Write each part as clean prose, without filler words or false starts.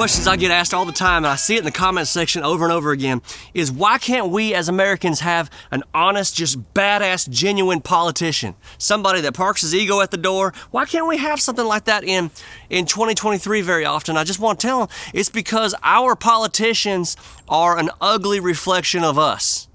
questions I get asked all the time, and I see it in the comment section over and over again, is why can't we as Americans have an honest, just badass, genuine politician? Somebody that parks his ego at the door. Why can't we have something like that in 2023 very often? I just want to tell them it's because our politicians are an ugly reflection of us.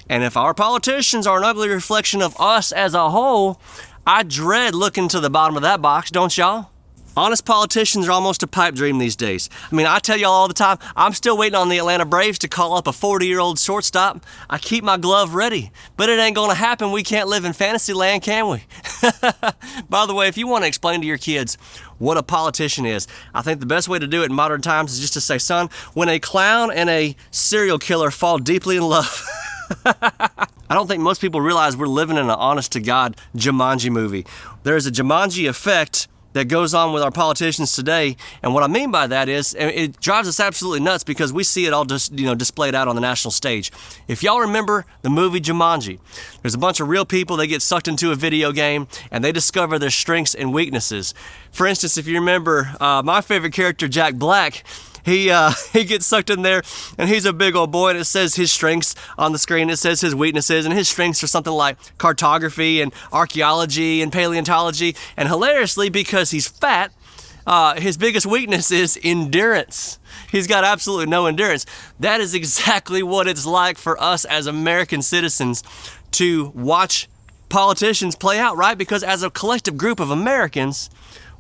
And if our politicians are an ugly reflection of us as a whole, I dread looking to the bottom of that box, don't y'all? Honest politicians are almost a pipe dream these days. I mean, I tell y'all all the time, I'm still waiting on the Atlanta Braves to call up a 40-year-old shortstop. I keep my glove ready, but it ain't gonna happen. We can't live in fantasy land, can we? By the way, if you want to explain to your kids what a politician is, I think the best way to do it in modern times is just to say, son, when a clown and a serial killer fall deeply in love. I don't think most people realize we're living in an honest-to-God Jumanji movie. There is a Jumanji effect that goes on with our politicians today, and what I mean by that is it drives us absolutely nuts because we see it all just displayed out on the national stage. If y'all remember the movie Jumanji, there's a bunch of real people that get sucked into a video game and they discover their strengths and weaknesses. For instance, if you remember my favorite character, Jack Black, he gets sucked in there, and he's a big old boy, and it says his strengths on the screen. It says his weaknesses, and his strengths are something like cartography and archaeology and paleontology. And hilariously, because he's fat, his biggest weakness is endurance. He's got absolutely no endurance. That is exactly what it's like for us as American citizens to watch politicians play out, right? Because as a collective group of Americans,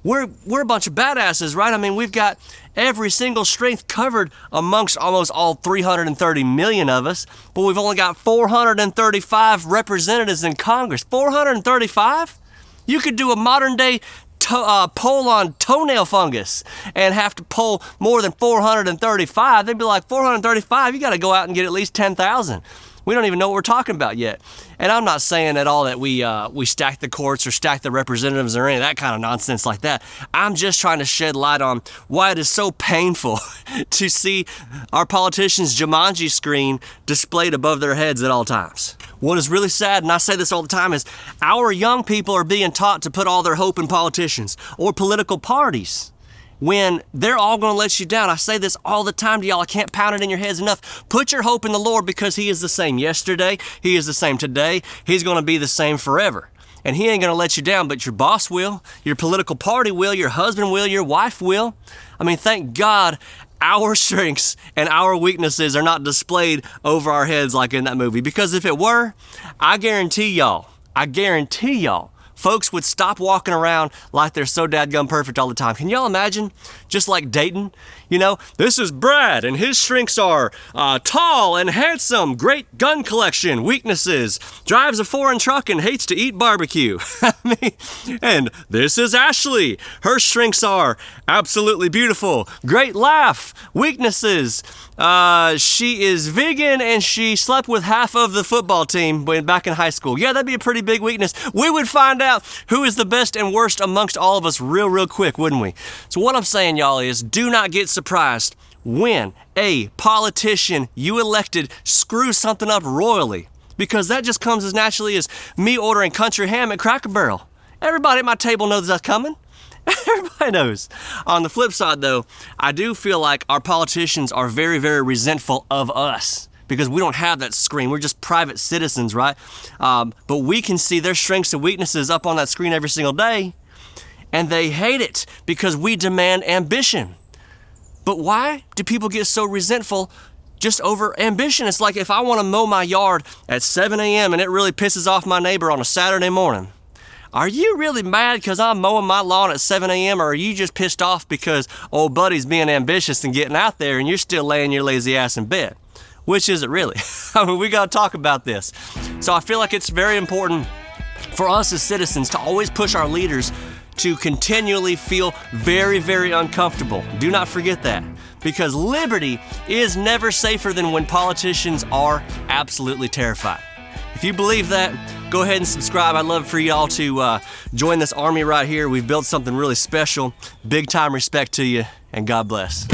we're a bunch of badasses, right? I mean, we've got every single strength covered amongst almost all 330 million of us, but we've only got 435 representatives in Congress. 435? You could do a modern day poll on toenail fungus and have to poll more than 435. They'd be like, 435, you got to go out and get at least 10,000. We don't even know what we're talking about yet. And I'm not saying at all that we stack the courts or stack the representatives or any of that kind of nonsense like that. I'm just trying to shed light on why it is so painful to see our politicians' Jumanji screen displayed above their heads at all times. What is really sad, and I say this all the time, is our young people are being taught to put all their hope in politicians or political parties, when they're all going to let you down. I say this all the time to y'all. I can't pound it in your heads enough. Put your hope in the Lord, because He is the same yesterday. He is the same today. He's going to be the same forever. And He ain't going to let you down, but your boss will, your political party will, your husband will, your wife will. I mean, thank God our strengths and our weaknesses are not displayed over our heads like in that movie. Because if it were, I guarantee y'all, folks would stop walking around like they're so dadgum perfect all the time. Can y'all imagine? Just like dating, this is Brad, and his strengths are tall and handsome, great gun collection, weaknesses, drives a foreign truck and hates to eat barbecue. And this is Ashley. Her strengths are absolutely beautiful, great laugh, weaknesses, she is vegan and she slept with half of the football team back in high school. Yeah, that'd be a pretty big weakness. We would find out who is the best and worst amongst all of us real quick, wouldn't we? So what I'm saying, y'all, is do not get surprised when a politician you elected screws something up royally, because that just comes as naturally as me ordering country ham at Cracker Barrel. Everybody at my table knows that's coming. Everybody knows. On the flip side, though, I do feel like our politicians are very resentful of us, because we don't have that screen. We're just private citizens, right? But we can see their strengths and weaknesses up on that screen every single day, and they hate it because we demand ambition. But why do people get so resentful just over ambition? It's like if I want to mow my yard at 7 a.m. and it really pisses off my neighbor on a Saturday morning. Are you really mad because I'm mowing my lawn at 7 a.m. or are you just pissed off because old buddy's being ambitious and getting out there and you're still laying your lazy ass in bed? Which is it really? I mean, we got to talk about this. So I feel like it's very important for us as citizens to always push our leaders to continually feel very uncomfortable. Do not forget that, because liberty is never safer than when politicians are absolutely terrified. If you believe that, go ahead and subscribe. I'd love for y'all to join this army right here. We've built something really special. Big time respect to you, and God bless.